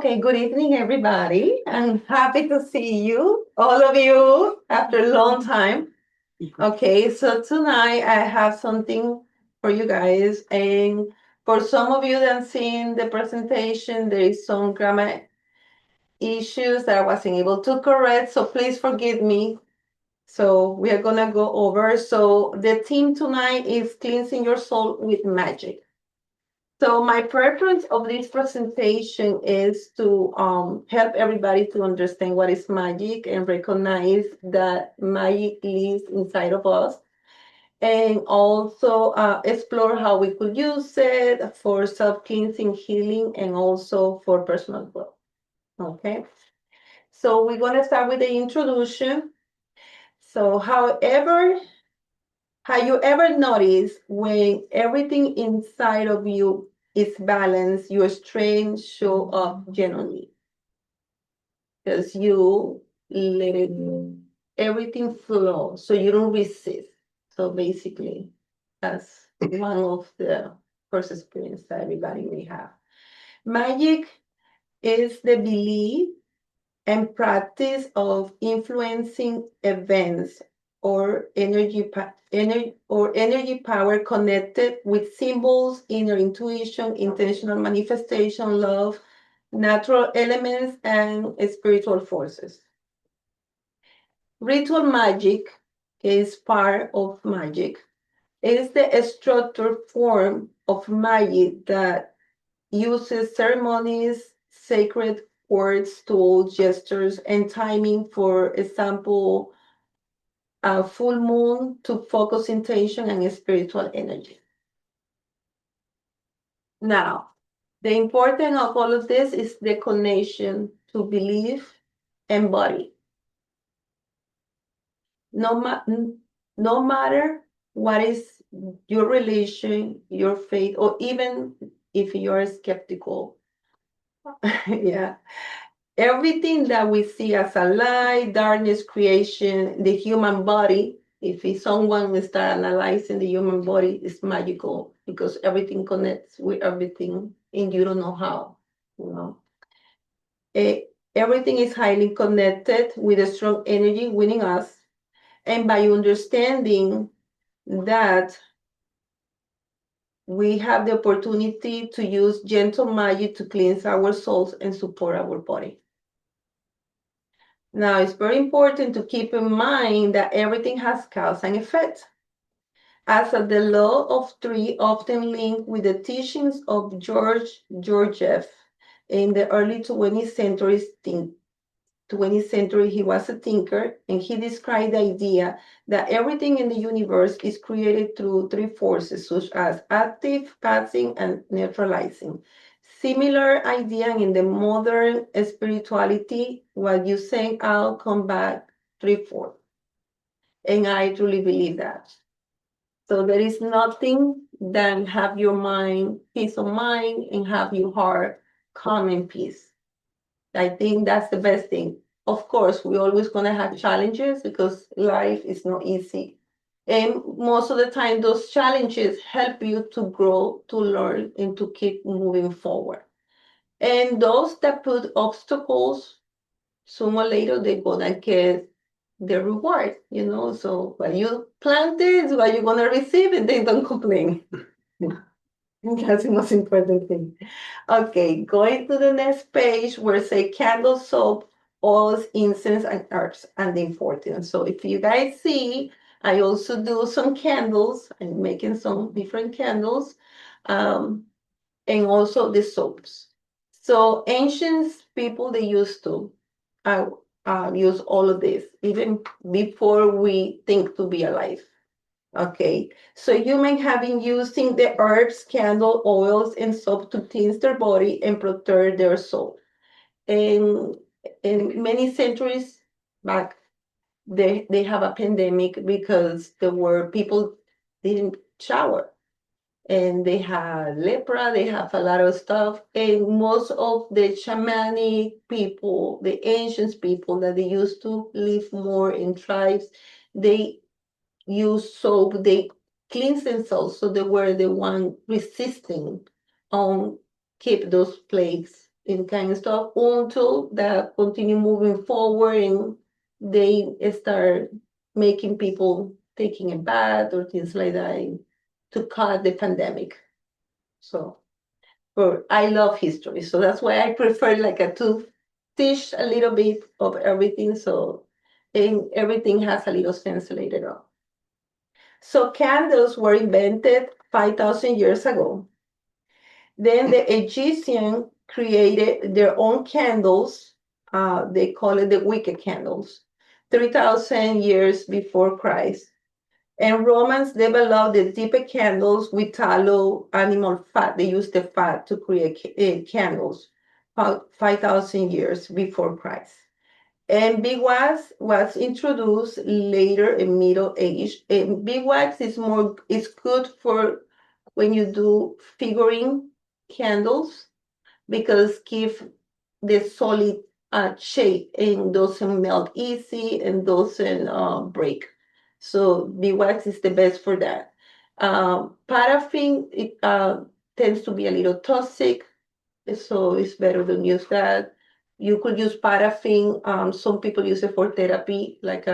Okay, good evening, everybody. I'm happy to see you, all of you, after a long time. Okay, so tonight I have something for you guys. And for some of you that have seen the presentation, there is some grammar issues that I wasn't able to correct. So please forgive me. So we are going to go over. So the theme tonight is cleansing your soul with magic. So my purpose of this presentation is to help everybody to understand what is magic and recognize that magic lives inside of us, and also explore how we could use it for self-cleansing, healing, and also for personal growth. Okay, so we're going to start with the introduction. So, have you ever noticed when everything inside of you is balanced, your strength show up genuinely? Because you let it everything flow, so you don't resist. So basically, that's one of the first experience that everybody may have. Magic is the belief and practice of influencing events or energy power connected with symbols, inner intuition, intentional manifestation, love, natural elements, and spiritual forces. Ritual magic is part of magic. It is the structured form of magic that uses ceremonies, sacred words, tools, gestures, and timing. For example, a full moon to focus intention and spiritual energy. Now, the importance of all of this is the connection to belief and body. No matter what is your religion, your faith, or even if you're skeptical, yeah, everything that we see as a light, darkness, creation, the human body, if someone will start analyzing the human body, it's magical because everything connects with everything and you don't know how, you know. Everything is highly connected with a strong energy winning us. And by understanding that we have the opportunity to use gentle magic to cleanse our souls and support our body. Now, it's very important to keep in mind that everything has cause and effect. As the law of three often linked with the teachings of George Georgiev in the early 20th century, he was a thinker, and he described the idea that everything in the universe is created through three forces, such as active, passive, and neutralizing. Similar idea in the modern spirituality, what you send out, come back threefold. And I truly believe that. So there is nothing than have your mind, peace of mind, and have your heart calm and peace. I think that's the best thing. Of course, we're always going to have challenges because life is not easy. And most of the time, those challenges help you to grow, to learn, and to keep moving forward. And those that put obstacles, sooner or later, they're going to get the reward, you know. So what you planted, what you're going to receive, and then don't complain. That's the most important thing. Okay, going to the next page where say candle, soap, oils, incense, and herbs, and the importance. So if you guys see, I also do some candles. I'm making some different candles, and also the soaps. So ancient people, they used to use all of this, even before we think to be alive. Okay, so human have been using the herbs, candle, oils, and soap to cleanse their body and protect their soul. And in many centuries back, they have a pandemic because there were people didn't shower, and they had lepra, they have a lot of stuff. And most of the shamanic people, the ancient people that they used to live more in tribes, they use soap, they cleanse themselves, so they were the one resisting on keep those plagues and kind of stuff until that continue moving forward and they start making people taking a bath or things like that to cut the pandemic. So, but I love history, so that's why I prefer like a to teach a little bit of everything. So, and everything has a little sense later on. So candles were invented 5,000 years ago. Then the Egyptians created their own candles. They call it the wicker candles, 3,000 years before Christ. And Romans developed the deeper candles with tallow animal fat. They used the fat to create candles 5,000 years before Christ. And big wax was introduced later in Middle Age. And big wax is good for when you do figuring candles because give the solid shape and doesn't melt easy and doesn't break. So beeswax is the best for that. Paraffin it tends to be a little toxic, so it's better to use that. You could use paraffin. Some people use it for therapy, like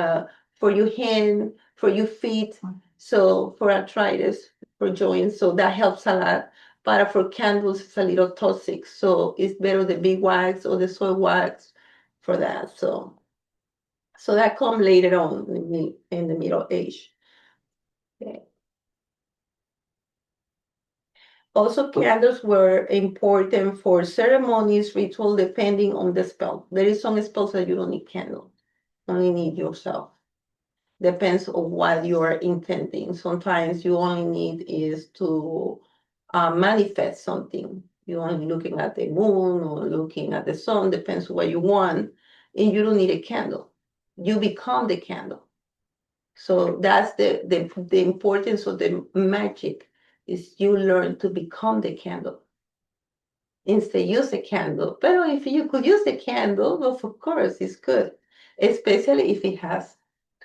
for your hand, for your feet. So for arthritis, for joints, so that helps a lot. But for candles, it's a little toxic, so it's better the bee wax or the soy wax for that. So that come later on in the Middle Age. Okay. Also, candles were important for ceremonies, ritual, depending on the spell. There is some spells that you don't need candle, only need yourself. Depends on what you are intending. Sometimes you only need is to manifest something. You're only looking at the moon or looking at the sun, depends what you want, and you don't need a candle. You become the candle. So that's the importance of the magic is you learn to become the candle instead use a candle. But if you could use a candle, well, of course, it's good, especially if it has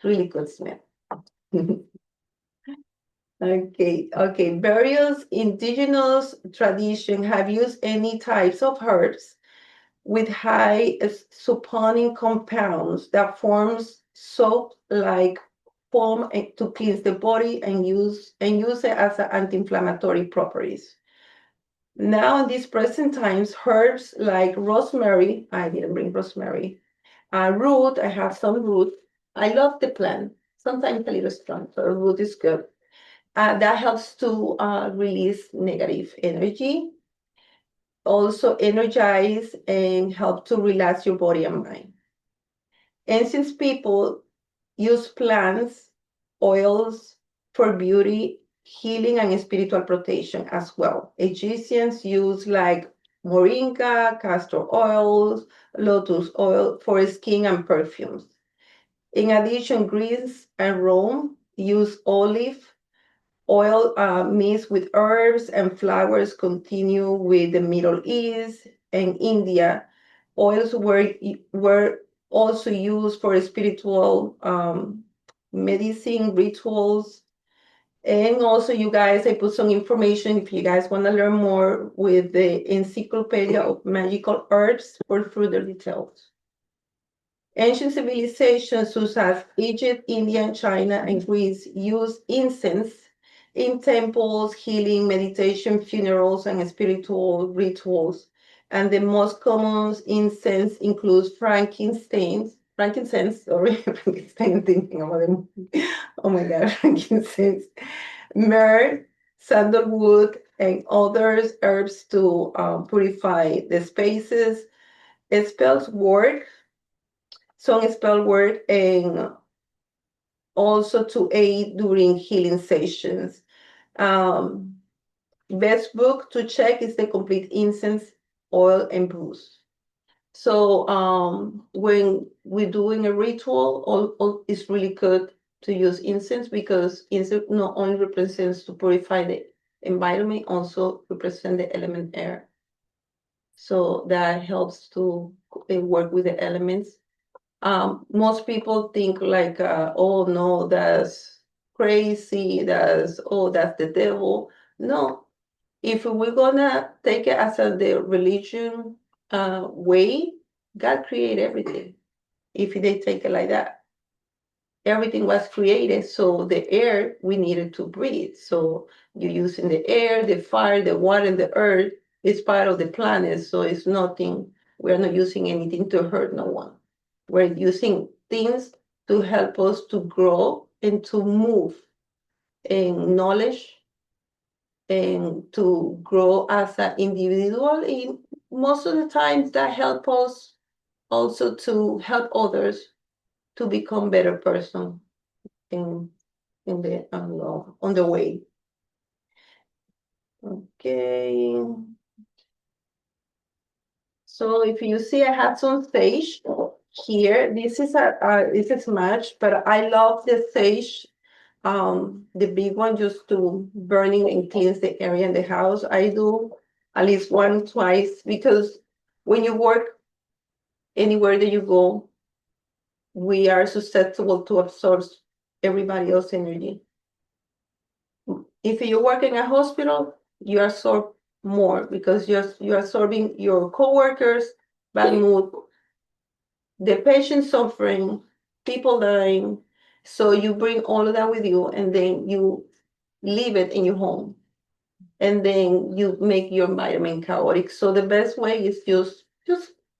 really good smell. Okay. Various indigenous traditions have used any types of herbs with high saponin compounds that forms soap like foam to cleanse the body and use it as anti-inflammatory properties. Now in these present times, herbs like rosemary, I didn't bring rosemary, root, I have some root. I love the plant. Sometimes a little strong, so root is good. That helps to release negative energy, also energize and help to relax your body and mind. Ancient people use plants, oils for beauty, healing, and spiritual protection as well. Egyptians use like moringa, castor oils, lotus oil for skin and perfumes. In addition, Greece and Rome use olive oil mixed with herbs and flowers. Continue with the Middle East and India. Oils were also used for spiritual medicine rituals. And also, you guys, I put some information if you guys want to learn more with the Encyclopedia of Magical Herbs for further details. Ancient civilizations such as Egypt, India, China, and Greece used incense in temples, healing, meditation, funerals, and spiritual rituals. And the most common incense includes frankincense, sorry, Frankenstein thinking about them. Oh my God, frankincense, myrrh, sandalwood, and others herbs to purify the spaces. Spells work, some spell work, and also to aid during healing sessions. Um, Best book to check is the complete incense oil and brews. So when we're doing a ritual, it's really good to use incense because incense not only represents to purify the environment, also represent the element air. So that helps to work with the elements. Most people think like, oh no, that's crazy, that's the devil. No, if we're gonna take it as the religion way, God created everything. If they take it like that, everything was created. So the air we needed to breathe. So you're using the air, the fire, the water, and the earth is part of the planet. So it's nothing. We're not using anything to hurt no one. We're using things to help us to grow and to move in knowledge and to grow as an individual. And most of the times that help us also to help others to become better person in the on the way. Okay. So if you see, I have some sage here. This is match, but I love the sage, the big one, just to burning and cleanse the area in the house. I do at least one, twice, because when you work anywhere that you go, we are susceptible to absorb everybody else's energy. If you work in a hospital, you absorb more because you're absorbing your coworkers, bad mood, the patient suffering, people dying. So you bring all of that with you, and then you leave it in your home, and then you make your environment chaotic. So the best way is just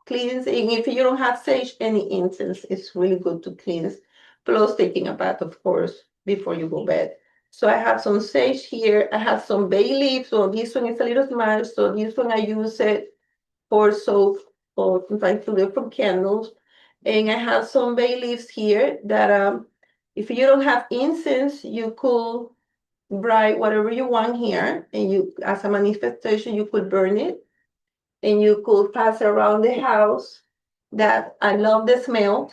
cleansing. If you don't have sage, any incense is really good to cleanse. Plus taking a bath, of course, before you go bed. So I have some sage here. I have some bay leaves. So this one is a little small. So this one I use it for soap or sometimes to do from candles. And I have some bay leaves here that if you don't have incense, you could bright whatever you want here, and you, as a manifestation, you could burn it and you could pass it around the house. That I love the smell.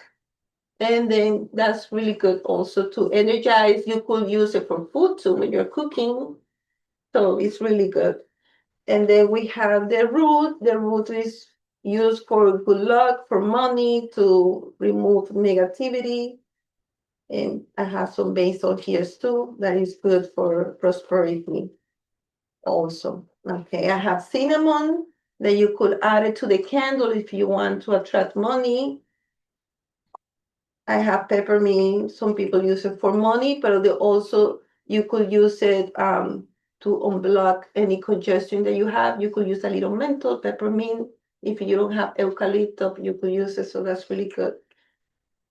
And then that's really good also to energize. You could use it for food too when you're cooking. So it's really good. And then we have the root. The root is used for good luck, for money, to remove negativity. And I have some basil here too that is good for prosperity also. Okay, I have cinnamon that you could add it to the candle if you want to attract money. I have peppermint. Some people use it for money, but they also you could use it to unblock any congestion that you have. You could use a little menthol, peppermint. If you don't have eucalyptus, you could use it. So that's really good.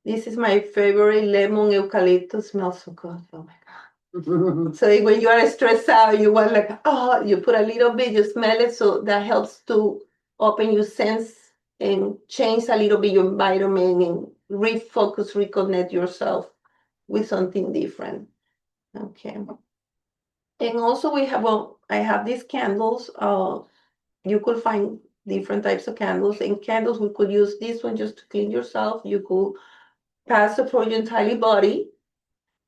This is my favorite lemon eucalyptus. Smells so good. Oh my God. So when you are stressed out, you want like, oh, you put a little bit, you smell it. So that helps to open your sense and change a little bit your environment and refocus, reconnect yourself with something different. Okay. And also we have, well, I have these candles. You could find different types of candles. In candles, we could use this one just to clean yourself. You could pass it for your entire body.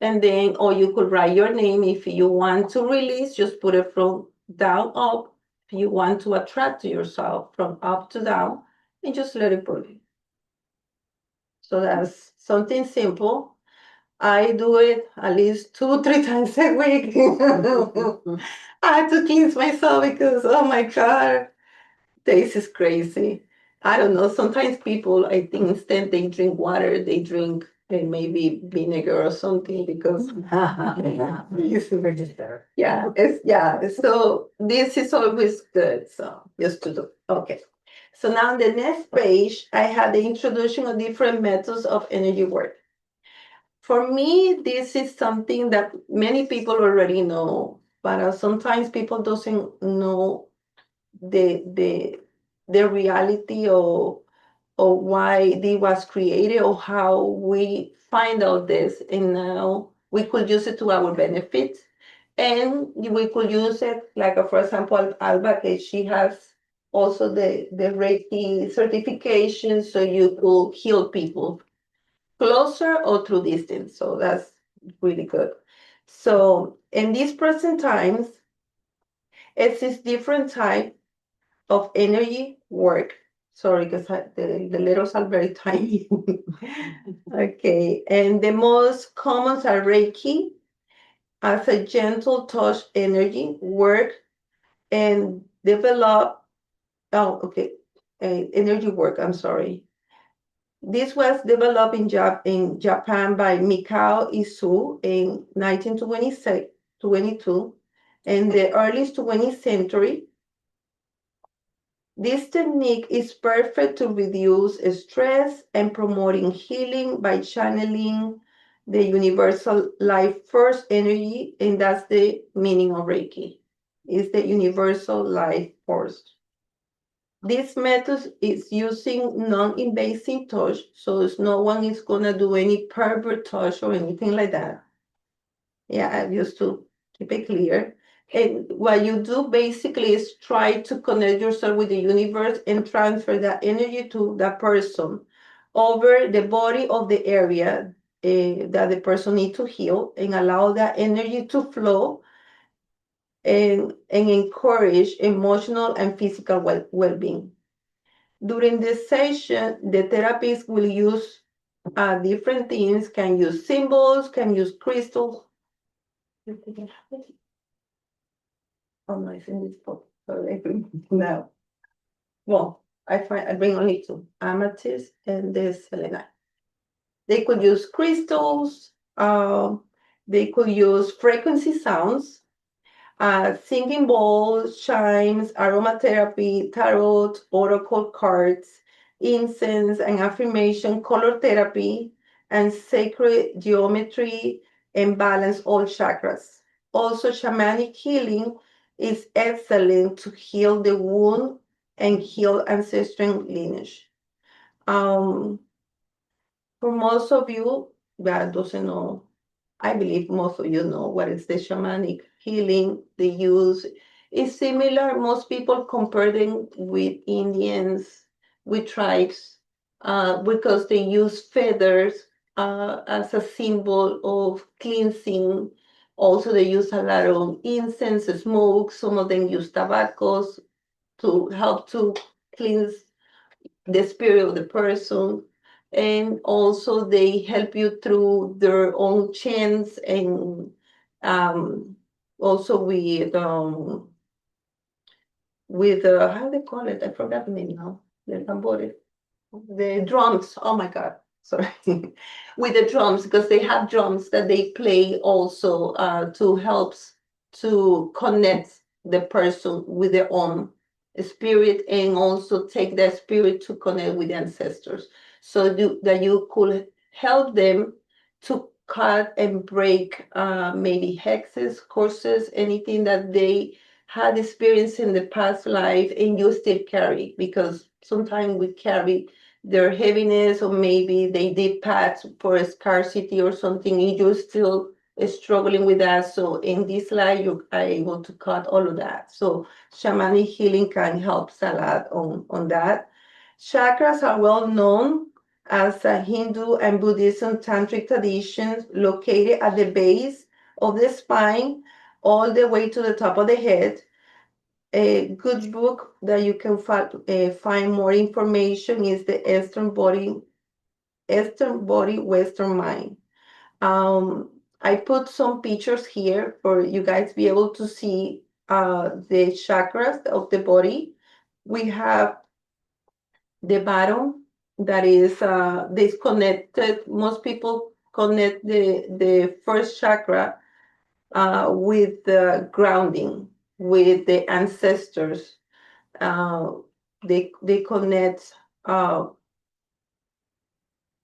And then, or you could write your name. If you want to release, just put it from down up. If you want to attract to yourself from up to down, and just let it burn. So that's something simple. I do it at least 2, 3 times a week. I have to cleanse myself because, oh my God, this is crazy. I don't know. Sometimes people, I think, instead they drink water, they drink maybe vinegar or something because it's better. Yeah. So this is always good. So just to do. Okay. So now on the next page, I had the introduction of different methods of energy work. For me, this is something that many people already know, but sometimes people doesn't know the the reality or why it was created or how we find out this, and now we could use it to our benefit, and we could use it like for example Alba, she has also the Reiki certification, so you could heal people closer or through distance. So that's really good. So in these present times, it's this different type of energy work. Sorry, because the letters are very tiny. Okay, and the most common are Reiki as a gentle touch energy work and develop. Oh, okay. energy work, I'm sorry. This was developed in Japan by Mikao Isu in 1922. In the early 20th century, this technique is perfect to reduce stress and promoting healing by channeling the universal life force energy, and that's the meaning of Reiki. Is the universal life force. This method is using non-invasive touch, so no one is gonna do any pervert touch or anything like that. Yeah, I used to keep it clear. And what you do basically is try to connect yourself with the universe and transfer that energy to that person over the body of the area that the person needs to heal, and allow that energy to flow and encourage emotional and physical well-being. During this session, the therapist will use different things, can use symbols, can use crystals. Oh no, it's in this book. Sorry, I bring now. Well, I bring only two, amethyst and the selenite. They could use crystals, they could use frequency sounds, singing bowls, chimes, aromatherapy, tarot, oracle cards, incense and affirmation, color therapy, and sacred geometry, and balance all chakras. Also, shamanic healing is excellent to heal the wound and heal ancestral lineage. Um, for most of you that doesn't know, I believe most of you know what is the shamanic healing they use. It's similar. Most people compare them with Indians, with tribes, because they use feathers as a symbol of cleansing. Also, they use a lot of incense, smoke. Some of them use tobaccos to help to cleanse the spirit of the person. And also they help you through their own chants, and um, also with how do they call it? I forgot the name now. The tambores, the drums. Oh my God, sorry. With the drums, because they have drums that they play also to helps to connect the person with their own spirit, and also take that spirit to connect with the ancestors, so that you could help them to cut and break maybe hexes, curses, anything that they had experienced in the past life and you still carry, because sometimes we carry their heaviness, or maybe they did pass for a scarcity or something and you're still struggling with that. So in this life you are able to cut all of that. So shamanic healing can help a lot on that. Chakras are well known as a Hindu and Buddhism tantric traditions, located at the base of the spine all the way to the top of the head. A good book that you can find more information is the Eastern Body, Western Mind. I put some pictures here for you guys to be able to see the chakras of the body. We have the bottom that is disconnected. Most people connect the first chakra with the grounding, with the ancestors. Uh, they connect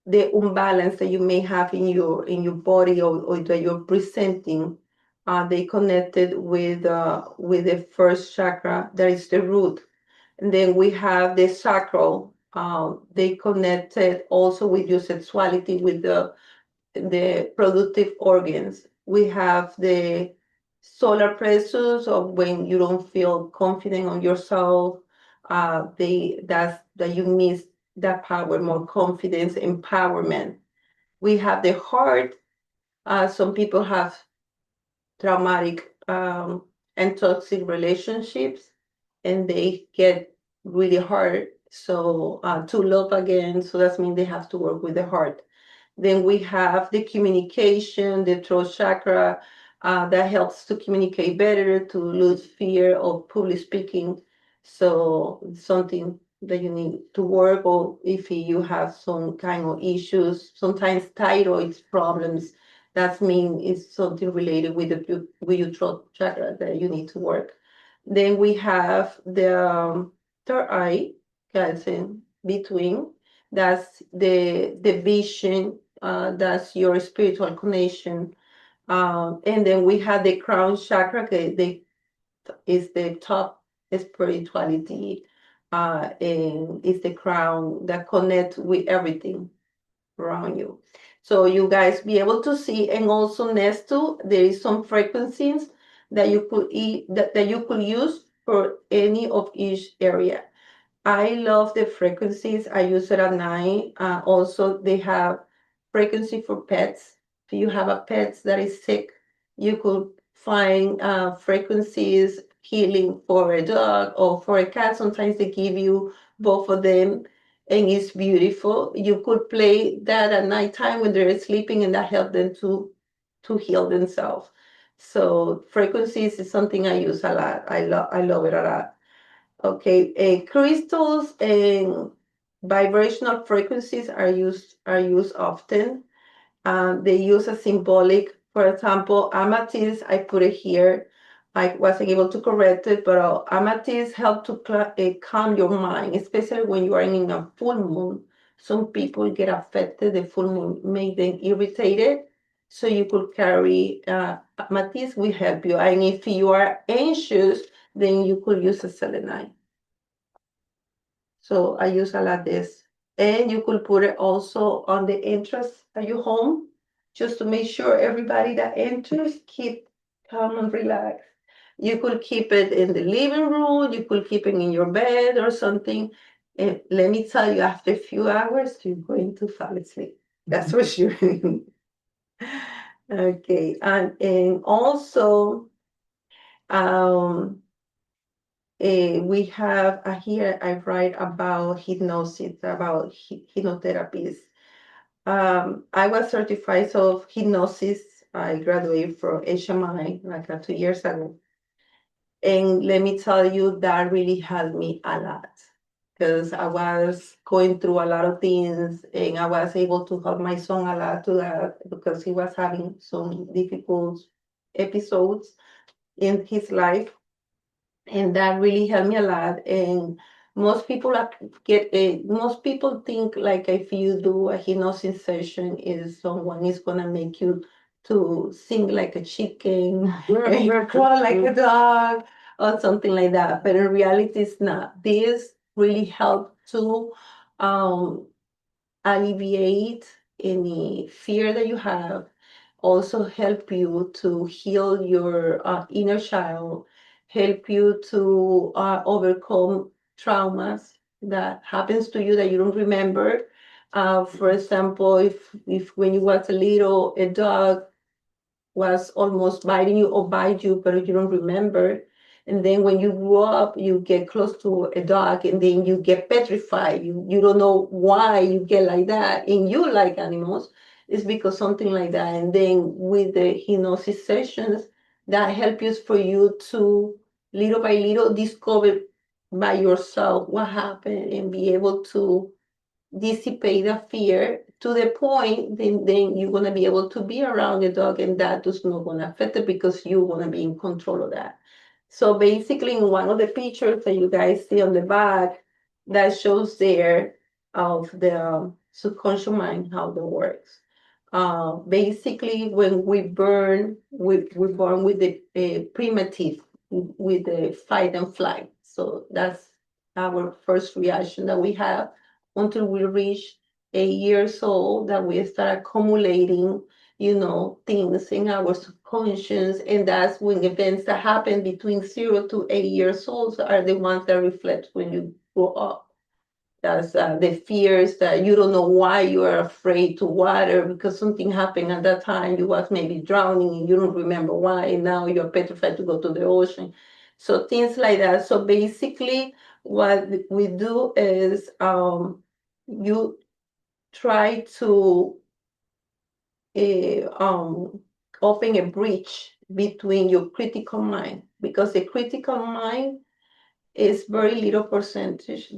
the imbalance that you may have in your body, or that you're presenting. They connected with the first chakra, that is the root. And then we have the sacral. They connected also with your sexuality, with the productive organs. We have the solar plexus of when you don't feel confident on yourself. That you miss that power, more confidence, empowerment. We have the heart. Some people have traumatic and toxic relationships, and they get really hard. So to love again, so that means they have to work with the heart. Then we have the communication, the throat chakra, that helps to communicate better, to lose fear of public speaking. So something that you need to work, or if you have some kind of issues, sometimes thyroid problems, that means it's something related with with your throat chakra that you need to work. Then we have the third eye, calcium between. That's the vision. That's your spiritual connection. And then we have the crown chakra, is the top spirituality, and it's the crown that connects with everything around you. So you guys be able to see, and also next to there is some frequencies that you could that you could use for any of each area. I love the frequencies. I use it at night. Also, they have frequency for pets. If you have a pet that is sick, you could find frequencies healing for a dog or for a cat. Sometimes they give you both of them, and it's beautiful. You could play that at nighttime when they're sleeping, and that helps them to heal themselves. So frequencies is something I use a lot. I love it a lot. Okay, crystals and vibrational frequencies are used often. They use a symbolic, for example, amethyst. I put it here. I wasn't able to correct it, but amethyst help to calm your mind, especially when you are in a full moon. Some people get affected. The full moon make them irritated. So you could carry amethyst will help you. And if you are anxious, then you could use a selenite. So I use a lot this. And you could put it also on the entrance at your home, just to make sure everybody that enters keep calm and relaxed. You could keep it in the living room, you could keep it in your bed or something. And let me tell you, after a few hours, you're going to fall asleep. That's for sure. Okay, and also um, we have here I write about hypnosis, about hypnotherapies. I was certified of hypnosis. I graduated from HMI like 2 years ago. And let me tell you, that really helped me a lot because I was going through a lot of things, and I was able to help my son a lot to that because he was having some difficult episodes in his life, and that really helped me a lot. And most people think like if you do a hypnosis session, is someone is gonna make you to sing like a chicken and crawl like a dog or something like that. But in reality, it's not. This really helped to um, alleviate any fear that you have, also help you to heal your inner child, help you to overcome traumas that happens to you that you don't remember. For example, if when you was a little, a dog was almost biting you or bite you, but you don't remember. And then when you grow up, you get close to a dog, and then you get petrified. You don't know why you get like that. And you like animals, it's because something like that. And then with the hypnosis sessions, that help you for you to little by little discover by yourself what happened and be able to dissipate the fear to the point, then you're going to be able to be around the dog, and that is not going to affect it because you want to be in control of that. So basically, in one of the pictures that you guys see on the back, that shows there of the subconscious mind, how that works. Basically, when we burn, we burn with the primitive, with the fight and flight. So that's our first reaction that we have until we reach 8 years old, that we start accumulating, things in our subconscious. And that's when events that happen between 0 to 8 years old are the ones that reflect when you grow up. That's the fears that you don't know why you are afraid to water because something happened at that time. You was maybe drowning and you don't remember why, and now you're petrified to go to the ocean. So things like that. So basically, what we do is you try to um, open a bridge between your critical mind, because the critical mind is very little percentage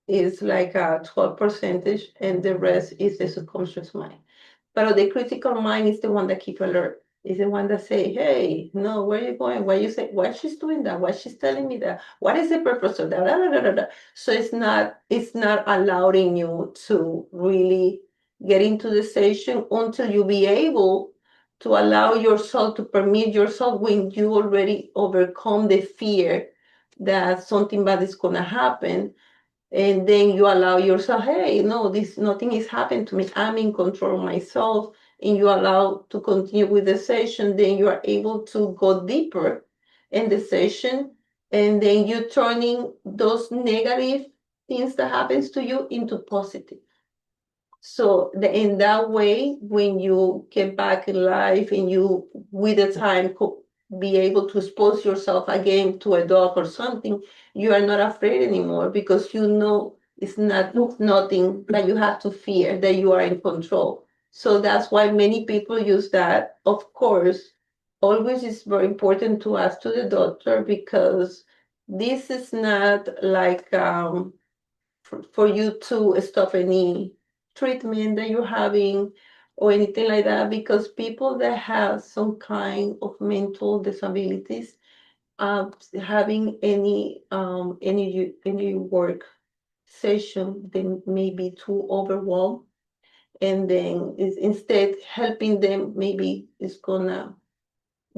is like a 12%, and the rest is the subconscious mind. But the critical mind is the one that keep alert. Is the one that say, "Hey, no, where are you going? Why you say? Why she's doing that? Why she's telling me that? What is the purpose of that?" Da, da, da, da, da. So it's not allowing you to really get into the session until you be able to allow yourself to permit yourself when you already overcome the fear that something bad is gonna happen, and then you allow yourself, hey, no, this nothing is happening to me, I'm in control of myself, and you allow to continue with the session, then you are able to go deeper in the session, and then you're turning those negative things that happens to you into positive. So in that way, when you get back in life and you, with the time, be able to expose yourself again to a dog or something, you are not afraid anymore because you know it's nothing that you have to fear, that you are in control. So that's why many people use that. Of course, always is very important to ask to the doctor, because this is not like for you to stop any treatment that you're having or anything like that, because people that have some kind of mental disabilities, having any work session, they may be too overwhelmed, and then instead helping them, maybe it's gonna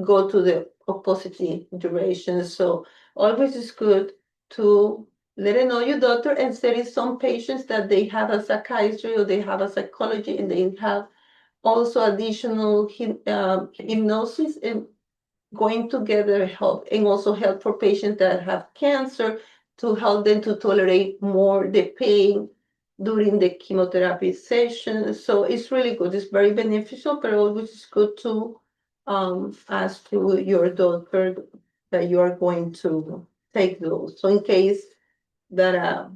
go to the opposite direction. So always is good to let it know your doctor. And there is some patients that they have a psychiatry or they have a psychology, and they have also additional hypnosis, and going together help, and also help for patients that have cancer, to help them to tolerate more the pain during the chemotherapy session. So it's really good. It's very beneficial, but always it's good to ask to your doctor that you are going to take those. So in case that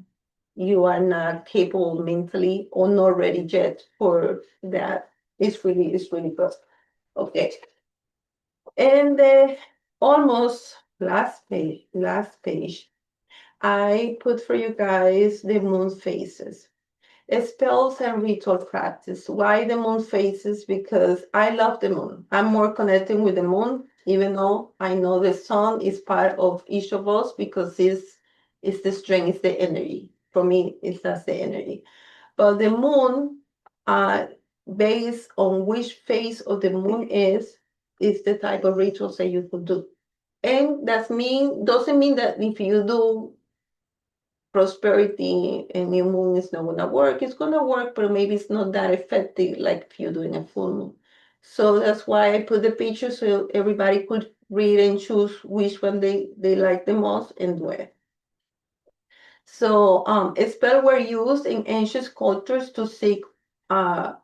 you are not capable mentally or not ready yet for that, it's really good. Okay. And the almost last page, I put for you guys the moon phases, spells and ritual practice. Why the moon phases? Because I love the moon. I'm more connected with the moon, even though I know the sun is part of each of us, because it's the strength, it's the energy. For me, it's that's the energy. But the moon, uh, based on which phase of the moon is the type of rituals that you could do. And doesn't mean that if you do prosperity and new moon is not gonna work. It's gonna work, but maybe it's not that effective like if you're doing a full moon. So that's why I put the picture, so everybody could read and choose which one they like the most and do it. So spells were used in ancient cultures to seek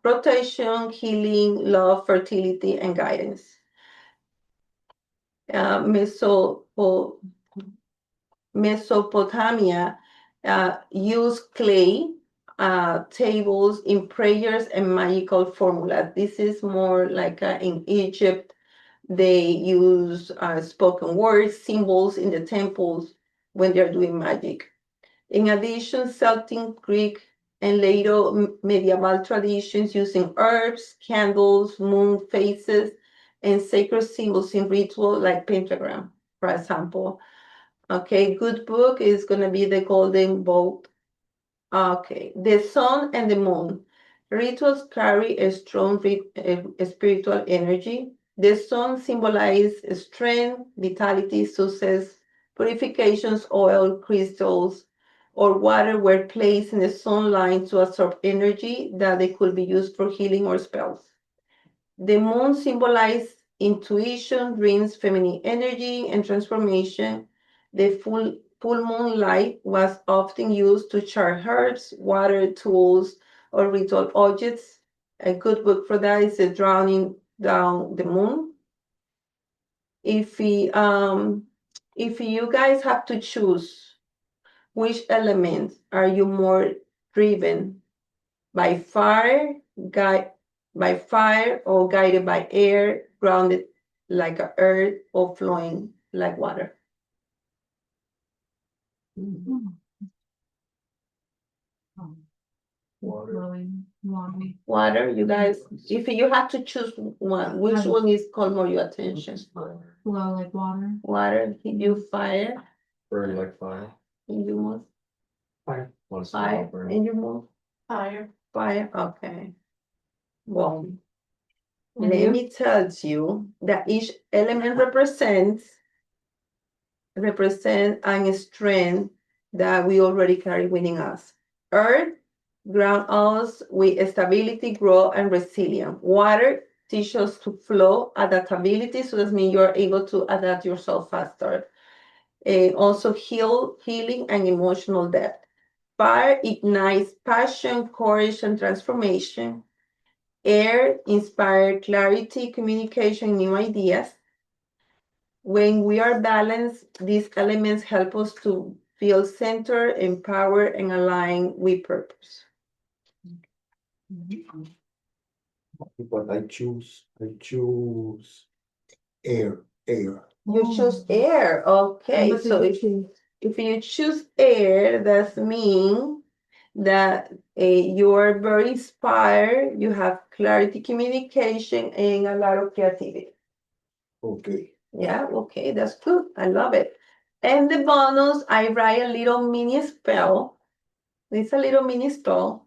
protection, healing, love, fertility, and guidance. Mesopotamia used clay tables in prayers and magical formulas. This is more like in Egypt, they use spoken words, symbols in the temples when they're doing magic. In addition, Celtic, Greek, and later medieval traditions using herbs, candles, moon phases, and sacred symbols in ritual like pentagram, for example. Okay, good book is going to be The Golden Boat. Okay, the sun and the moon. Rituals carry a strong spiritual energy. The sun symbolizes strength, vitality, success. Purifications, oil, crystals, or water were placed in the sunlight to absorb energy that they could be used for healing or spells. The moon symbolized intuition, dreams, feminine energy, and transformation. The full moon light was often used to chart herbs, water tools, or ritual objects. A good book for that is The Drowning Down the Moon. If you guys have to choose which elements are you more driven by fire or guided by air, grounded like a earth, or flowing like water. Water, you guys, if you have to choose one, which one is called more your attention? Flow like water. Water, you fire, Burn like fire. and you move Fire. fire, and you move Fire. fire, okay. Well, And let you? me tell you that each element represent a strength that we already carry within us. Earth ground us with stability, growth, and resilience. Water teaches us to flow, adaptability, so that means you're able to adapt yourself faster. And also healing and emotional depth. Fire ignites passion, courage, and transformation. Air inspires clarity, communication, new ideas. When we are balanced, these elements help us to feel centered, empowered, and aligned with purpose. But I choose air. You choose air, okay. So if you choose air, that means that you are very inspired, you have clarity, communication, and a lot of creativity. Okay. Yeah, okay, that's good. I love it. And the bonus, I write a little mini spell. It's a little mini spell.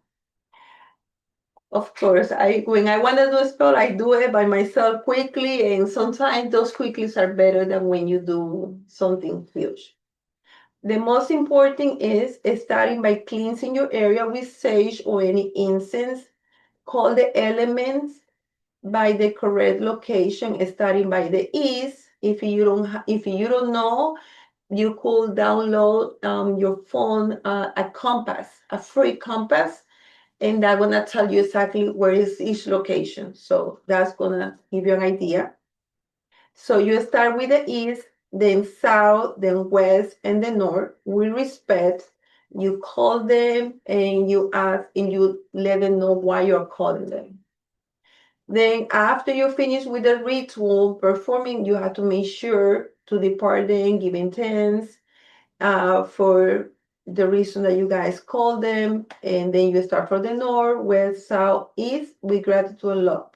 Of course, when I want to do a spell, I do it by myself quickly, and sometimes those quicklies are better than when you do something huge. The most important is starting by cleansing your area with sage or any incense. Call the elements by the correct location, starting by the east. If you don't know, you could download your phone a compass, a free compass, and that's gonna tell you exactly where is each location. So that's gonna give you an idea. So you start with the east, then south, then west, and the north. With respect, you call them and you ask and you let them know why you're calling them. Then after you finish with the ritual performing, you have to make sure to depart them, giving thanks for the reason that you guys call them, and then you start from the north, west, south, east with gratitude and love.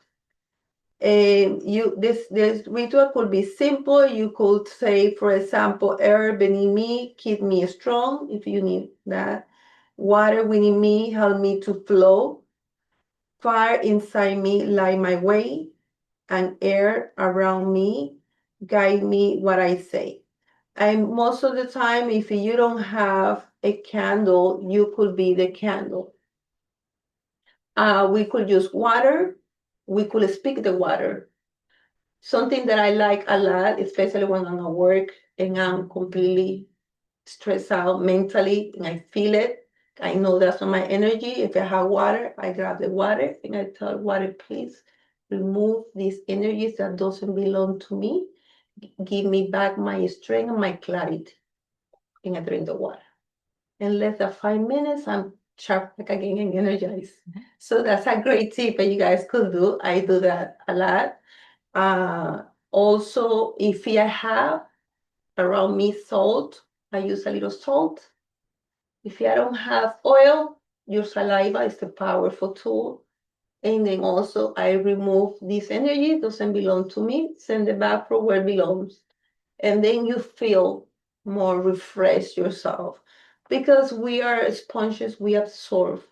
This ritual could be simple. You could say, for example, air beneath me, keep me strong if you need that. Water within me, help me to flow. Fire inside me, light my way, and air around me, guide me what I say. And most of the time, if you don't have a candle, you could be the candle. We could use water. We could speak the water. Something that I like a lot, especially when I'm at work and I'm completely stressed out mentally and I feel it. I know that's not my energy. If I have water, I grab the water and I tell water, please remove these energies that doesn't belong to me. Give me back my strength and my clarity. And I drink the water. In less than 5 minutes, I'm sharp like again and energized. So that's a great tip that you guys could do. I do that a lot. Also, if I have around me salt, I use a little salt. If I don't have oil, your saliva is a powerful tool. And then also I remove this energy, doesn't belong to me, send it back for where it belongs. And then you feel more refreshed yourself. Because we are sponges, we absorb.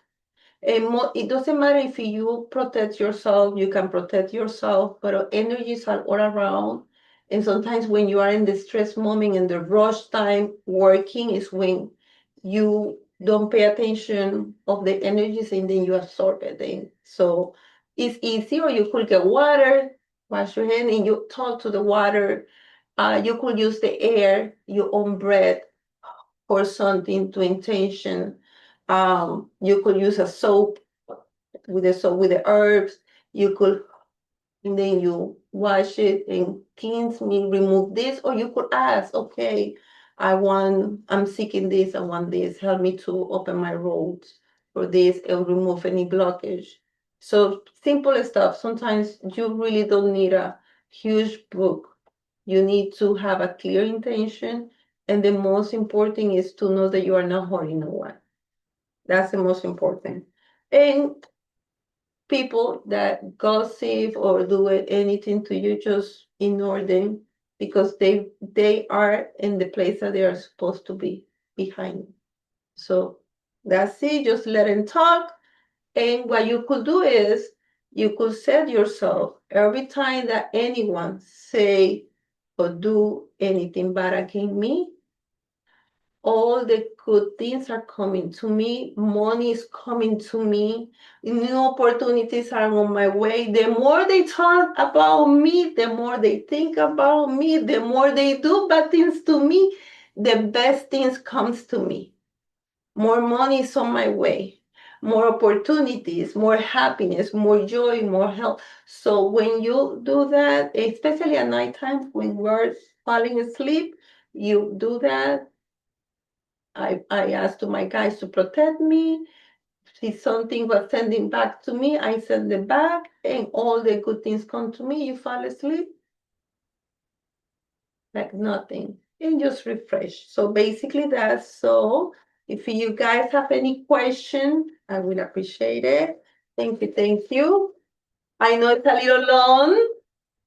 And it doesn't matter if you protect yourself, you can protect yourself, but energies are all around. And sometimes when you are in the stress moment and the rush time working is when you don't pay attention of the energies and then you absorb it. And so it's easy, or you could get water, wash your hand and you talk to the water. You could use the air, your own breath for something to intention. You could use a soap with the herbs. You could, and then you wash it and cleanse me, remove this, or you could ask, okay, I'm seeking this, I want this, help me to open my roads for this and remove any blockage. So simple stuff. Sometimes you really don't need a huge book. You need to have a clear intention. And the most important is to know that you are not hurting no one. That's the most important. And people that gossip or do anything to you, just ignore them because they are in the place that they are supposed to be behind. So that's it. Just let them talk. And what you could do is you could set yourself every time that anyone say or do anything bad against me, all the good things are coming to me, money is coming to me, new opportunities are on my way. The more they talk about me, the more they think about me, the more they do bad things to me, the best things comes to me. More money is on my way, more opportunities, more happiness, more joy, more health. So when you do that, especially at nighttime when we're falling asleep, you do that. I asked to my guys to protect me. If something was sending back to me, I send it back, and all the good things come to me. You fall asleep like nothing, and just refresh. So basically, that's so. If you guys have any question, I will appreciate it. Thank you, thank you. I know it's a little long,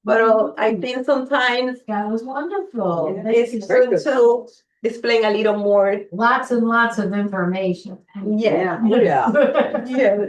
but I think sometimes That was wonderful. it's good to explain a little more. Lots and lots of information. Yeah. Yeah. Yeah.